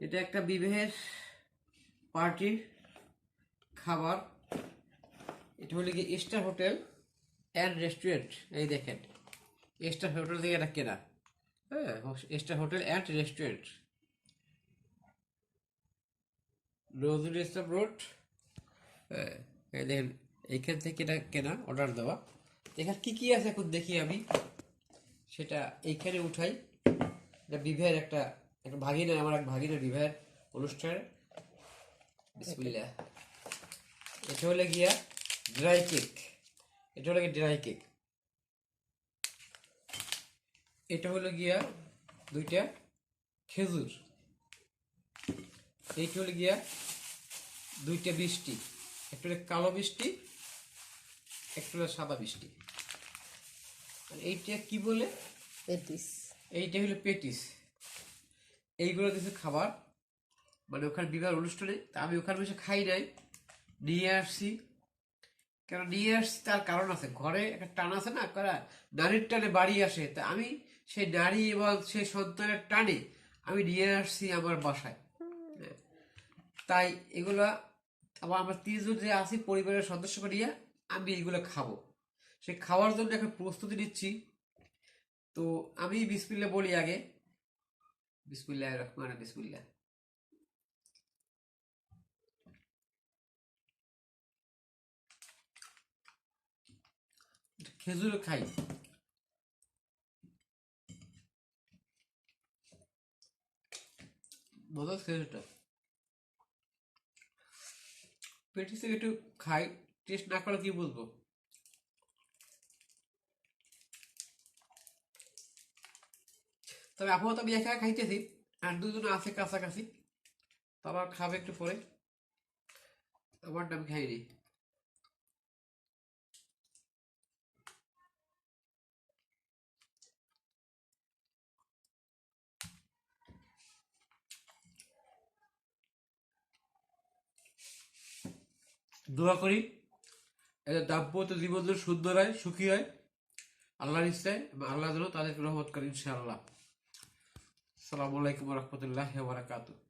এটা একটা বিবাহের পার্টির খাবার। এটা হলো কি স্টার হোটেল অ্যান্ড রেস্টুরেন্ট। এই দেখেন, স্টার হোটেল থেকে এটা কেনা। হ্যাঁ, star hotel and restaurant, Nazrul Islam road. হ্যাঁ, এই দেখেন, এইখান থেকে এটা কেনা, অর্ডার দেওয়া। এখানে কি কি আছে এখন দেখি আমি, সেটা এইখানে উঠাই। এটা বিবাহের একটা একটা ভাগিনা, আমার এক ভাগিনা বিবাহের অনুষ্ঠানে। বিসমিল্লাহ। এটা হলো গিয়া ড্রাই কেক। এটা হলো গিয়া ড্রাই কেক। এটা হলো গিয়া দুইটা খেজুর। এইটা হলো গিয়া দুইটা মিষ্টি, একটা হলো কালো মিষ্টি, একটা হলো সাদা মিষ্টি। আর এইটা কি বলে? পেটিস। এইটা হলো পেটিস। এইগুলো কিছু খাবার, মানে ওখানে বিবাহ অনুষ্ঠানে। তা আমি ওখানে বসে খাই নাই, নিয়ে আসছি। কেন নিয়ে আসছি তার কারণ আছে। ঘরে একটা টান আছে না, নারীর টানে বাড়ি আসে। তা আমি সেই নারী এবং সেই সন্তানের টানে আমি নিয়ে আসছি আমার বাসায়। হ্যাঁ, তাই এগুলা আবার আমরা 30 জন যে আছি পরিবারের সদস্যকে নিয়ে আমি এগুলো খাবো। সে খাওয়ার জন্য এখন প্রস্তুতি নিচ্ছি। তো আমি বিসমিল্লাহ বলি আগে। বিসমিল্লাহ রহমান বিসমিল্লাহ। খেজুর খাই। মজা খেজুরটা। পেটিস থেকে একটু খাই, টেস্ট না করে কি বলবো। তবে আপাতত আমি একা খাইতেছি, আর দুজন আছে কাছাকাছি, তো আবার খাবে একটু পরে। আমার নাম খাইনি। দোয়া করি এদের দাম্পত্য জীবন যেন সুন্দর হয়, সুখী হয় আল্লাহর ইচ্ছায়, এবং আল্লাহ যেন তাদেরকে রহমত করে ইনশাআল্লাহ। আসসালামু আলাইকুম রহমতুল্লাহ বারাকাতুহু।